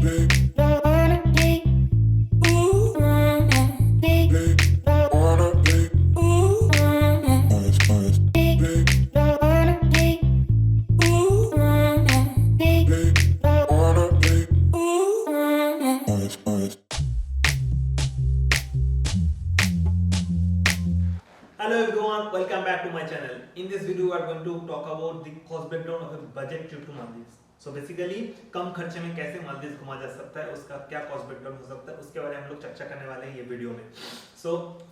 Hello everyone, welcome back to my channel. In this video, we are going to talk about the cost breakdown of a budget trip to Maldives. So basically, कम खर्चे में कैसे मालदीव घुमा जा सकता है, उसका क्या कॉस्ट ब्रेकडाउन हो सकता है, उसके बारे में हम लोग चर्चा करने वाले हैं ये वीडियो में. So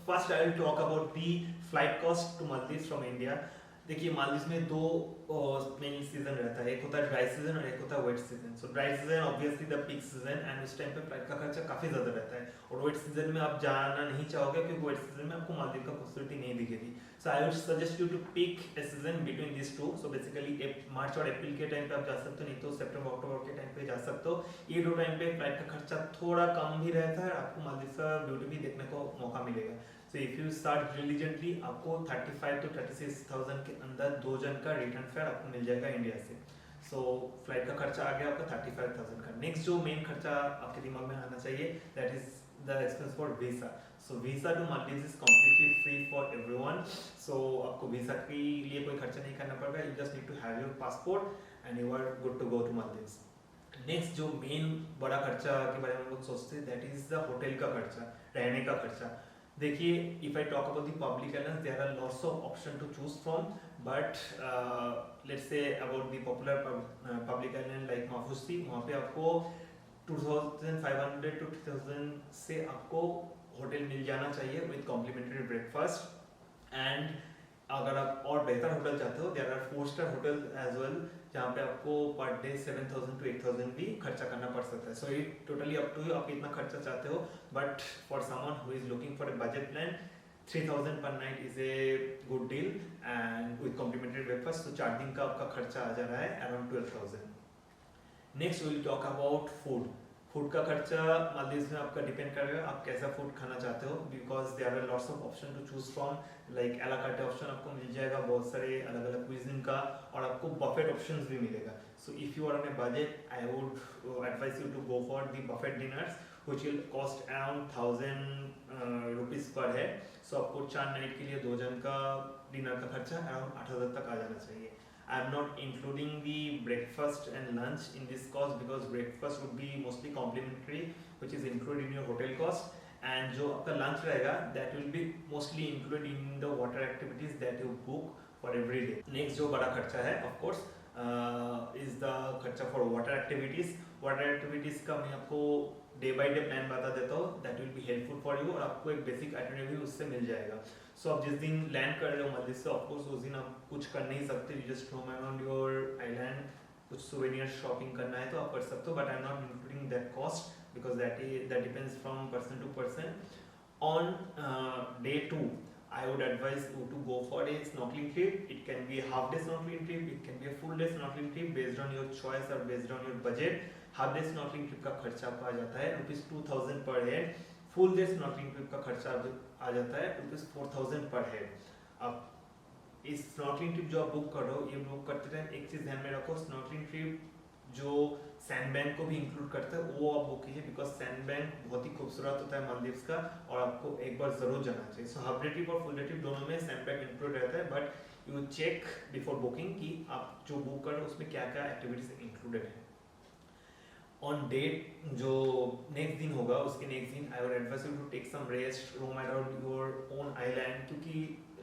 first I will talk about the flight cost to Maldives from India. देखिए मालदीव में दो मेन सीजन रहता है, एक होता है ड्राई सीजन और एक होता है wet season. So dry season obviously the peak season and उस टाइम पे फ्लाइट का खर्चा काफी ज्यादा रहता है और वेट सीजन में आप जाना नहीं चाहोगे क्योंकि वेट सीजन में आपको मालदीव का खूबसूरती नहीं दिखेगी. So I would suggest you to pick a season between this two. So basically March और अप्रैल के टाइम पे आप जा सकते हो, नहीं तो सितंबर अक्टूबर के टाइम पे जा सकते हो. ये दो टाइम पे फ्लाइट का खर्चा थोड़ा कम भी रहता है, आपको मालदीव का ब्यूटी भी देखने को मौका मिलेगा. So if you start diligently आपको 35 to 36,000 के अंदर दो जन का रिटर्न फेयर आपको मिल जाएगा इंडिया से. सो फ्लाइट का खर्चा आ गया आपका 35,000 का. नेक्स्ट जो मेन खर्चा आपके दिमाग में आना चाहिए that is the expense for visa. So visa to Maldives is completely free for everyone. So आपको वीजा के लिए कोई खर्चा नहीं करना पड़ेगा. You just need to have your passport and you are good to go to Maldives. Next जो main बड़ा खर्चा के बारे में हम लोग सोचते हैं दैट इज द होटल का खर्चा, रहने का खर्चा. देखिए if I talk about the public islands there are lots of option to choose from, but let's say about the popular public island like Maafushi, वहाँ पे आपको 2500 to 3000 से आपको होटल मिल जाना चाहिए विद कॉम्प्लीमेंट्री ब्रेकफास्ट. एंड अगर आप और बेहतर होटल चाहते हो there are 4 star hotel as well जहाँ पे आपको पर डे 7,000 to 8,000 भी खर्चा करना पड़ सकता है. So it totally up to you आप कितना खर्चा चाहते हो, but for someone who is looking for a budget plan 3,000 per night is a good deal and with complimentary breakfast. तो 4 दिन का आपका खर्चा आ जा रहा है around 12,000. Next will talk about food. Food का खर्चा मालदीव्स में आपका डिपेंड करेगा आप कैसा फूड खाना चाहते हो, because there are lots of option to choose from. Like a la carte option आपको मिल जाएगा बहुत सारे अलग अलग क्विजिन का, और आपको बफेट ऑप्शंस भी मिलेगा. So if you are on a budget I would advise you to go for the buffet dinners which will cost around 1,000 rupees per head. So आपको 4 नाइट के लिए दो जन का डिनर का खर्चा अराउंड 8,000 तक आ जाना चाहिए. I'm not including the breakfast and lunch in this cost because breakfast would be mostly complimentary which is included in your hotel cost, and जो आपका lunch रहेगा that will be mostly included in the water activities that you book for every day. Next जो बड़ा खर्चा है of course is the खर्चा for water activities. Water activities का मैं आपको डे बाय डे प्लान बता देता हूँ that will be helpful for you, और आपको एक बेसिक आइटनरी उससे मिल जाएगा. सो आप जिस दिन लैंड कर रहे हो मालदीव से ऑफकोर्स उस दिन आप कुछ कर नहीं सकते, you just roam around your island. कुछ सोवेनियर शॉपिंग करना है तो आप कर सकते हो, but I am not including that cost because that depends from person to person. On day 2 I would advise you to go for a snorkeling trip. It can be a half day snorkeling trip, it can be a full day snorkeling trip based on your choice or based on your budget. Half day snorkelling trip का खर्चा आपका आ जाता है ₹2,000 पर head. Full day snorkelling trip का खर्चा आ जाता है ₹4,000 पर हेड. अब इस स्नॉर्कलिंग ट्रिप जो आप बुक कर रहे हो, ये बुक करते टाइम एक चीज ध्यान में रखो, स्नॉर्कलिंग ट्रिप जो सैंडबैंक को भी इंक्लूड करता है वो आप बुक कीजिए बिकॉज सैंडबैंक बहुत ही खूबसूरत होता है मालदीव्स का और आपको एक बार जरूर जाना चाहिए. सो हाफ डे ट्रिप और फुल डे ट्रिप दोनों में सैंडबैंक इंक्लूड रहता है, but you check before booking कि आप जो बुक कर रहे हो उसमें क्या क्या एक्टिविटीज इंक्लूडेड है. ऑन डेट जो नेक्स्ट दिन होगा उसके नेक्स्ट दिन I would advise you to take some rest, roam around your own island, क्योंकि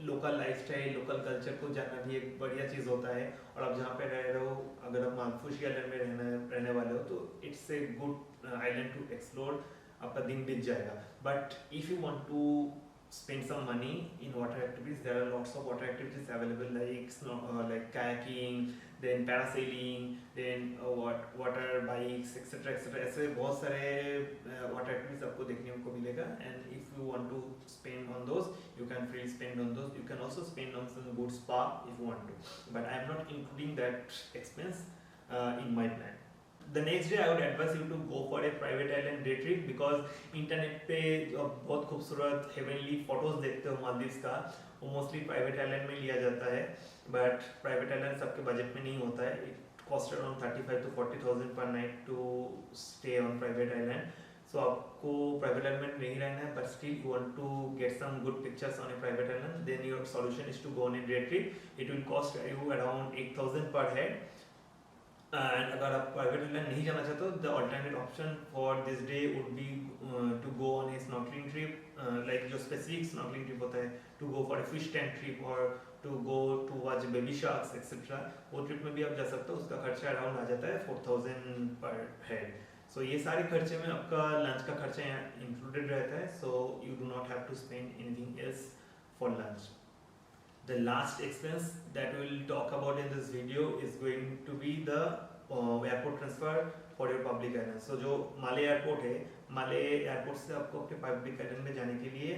लोकल लाइफस्टाइल लोकल कल्चर को जानना भी एक बढ़िया चीज़ होता है. और आप जहाँ पे रह रहे हो, अगर आप मालफुशी आइलैंड में रहने वाले हो तो it's a good island to explore. आपका दिन बीत जाएगा. But if you want to spend some money in water activities, there are lots of water activities available like kayaking, then parasailing, then water bikes etc etc. ऐसे बहुत सारे water activities आपको देखने को मिलेगा. And if you want to spend on those you can freely spend on those. You can also spend on some good spa if you want to, but I am not including that expense in my plan. The next day I would advise you to go for a private island day trip because internet पे जो बहुत खूबसूरत heavenly photos देखते हो मालदीव्स का वो mostly private island में लिया जाता है, बट प्राइवेट आइलैंड सबके बजट में नहीं होता है. It cost around 35 to 40,000 per night to stay on private island. So आपको private island में नहीं रहना है, but still you want to get some good pictures on a private island, then your solution is to go on a day trip. It will cost you around 8,000 per head. And अगर आप private island नहीं जाना चाहते हो, the alternate option for this day would be to go on a snorkeling trip, like जो specific snorkeling trip होता है, to go for a fish tank trip और to go to watch baby sharks etcetera. वो trip में भी आप जा सकते हो. उसका खर्चा अराउंड आ जाता है 4,000 पर हेड. सो ये सारे खर्चे में आपका लंच का खर्चा यहाँ इंक्लूडेड रहता है. So you do not have to spend anything else for lunch. The last expense that we will talk about in this video is going to be the airport transfer for your public island. So जो माले airport है, माले airport से आपको अपने public island में जाने के लिए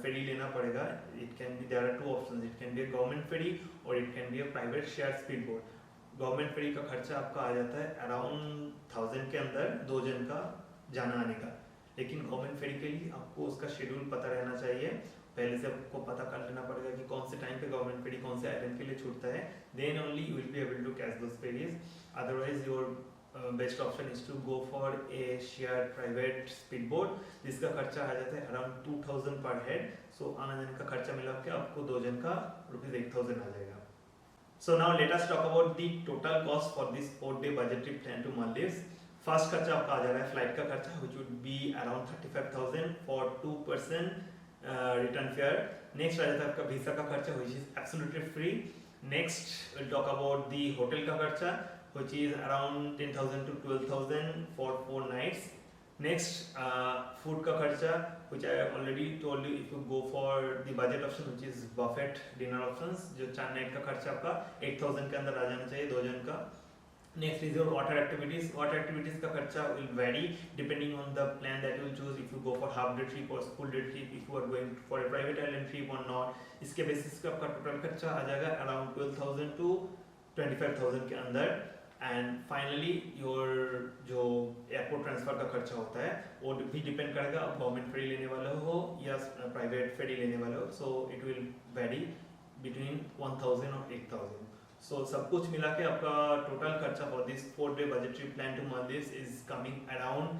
फेरी लेना पड़ेगा. It can be, there are two options. It can be a government ferry or it can be a private shared speedboat. Government ferry का खर्चा आपका आ जाता है अराउंड 1000 के अंदर 2 जन का जाना आने का. लेकिन गवर्नमेंट फेरी के लिए आपको उसका शेड्यूल पता रहना चाहिए. पहले से आपको पता कर लेना पड़ेगा कि कौन से टाइम पे गवर्नमेंट फेरी कौन से आइलैंड के लिए छूटता है. Then only you will be able to catch those ferries. Otherwise your best option is to go for a share private speed boat, जिसका खर्चा आ जाता है अराउंड 2000 पर हेड. सो आने जाने का खर्चा मिला के आपको 2 जन का ₹8,000 आ जाएगा. So now let us talk about the total cost for this 4-day budget trip plan to Maldives. First खर्चा आपका आ जा रहा है फ्लाइट का खर्चा, which would be around 35,000 for 2 person return fare. Next आ जाता है आपका वीजा का खर्चा, which is absolutely free. Next we'll talk about the hotel का खर्चा, which is around 10,000 to 12,000 for 4 nights. Next food का खर्चा, which I already told you, if you go for the budget option, which is buffet dinner options, जो 4 night का खर्चा आपका 8,000 के अंदर आ जाना चाहिए 2 जन का. Next is your water activities. Water activities का खर्चा will vary depending on the plan that you will choose. If you go for half day trip or full day trip, if you are going for a private island trip or not, इसके basis पे आपका total खर्चा आ जाएगा around 12,000 to 25,000 के अंदर. And finally your जो airport transfer का खर्चा होता है वो भी depend करेगा आप government ferry लेने वाले हो या private ferry लेने वाले हो. So it will vary between 1,000 और 8,000. So सब कुछ मिला के आपका टोटल खर्चा for this 4-day budget trip plan to Maldives is coming around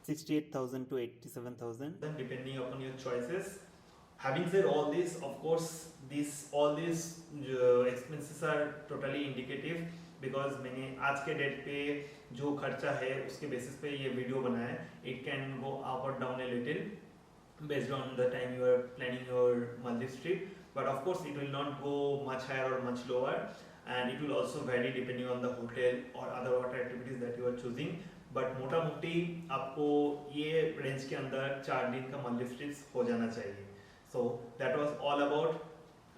68,000 to 87,000 depending upon your choices. Having said all this, of course, all these expenses are totally indicative because मैंने आज के date पे जो खर्चा है उसके basis पे ये वीडियो बनाया है. It can go up or down a little based on the time you are planning your Maldives trip, but of course it will not go much higher or much lower. And it will also vary depending on the hotel or other water activities that you are choosing. But मोटा मोटी आपको ये range के अंदर 4 दिन का Maldives trips हो जाना चाहिए. So that was all about.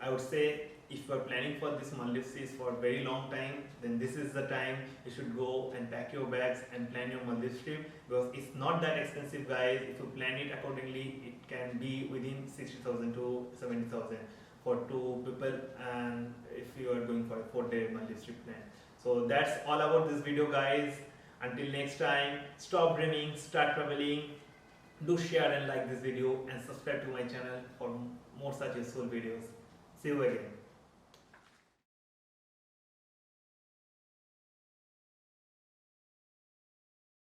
I would say if you are planning for this Maldives seas for a very long time, then this is the time you should go and pack your bags and plan your Maldives trip, because it's not that expensive, guys. If you plan it accordingly, it can be within 60,000 to 70,000 for 2 people, and if you are going for a 4-day Maldives trip plan. So that's all about this video, guys. Until next time, stop dreaming, start traveling. Do share and like this video and subscribe to my channel for more such useful videos. See you again.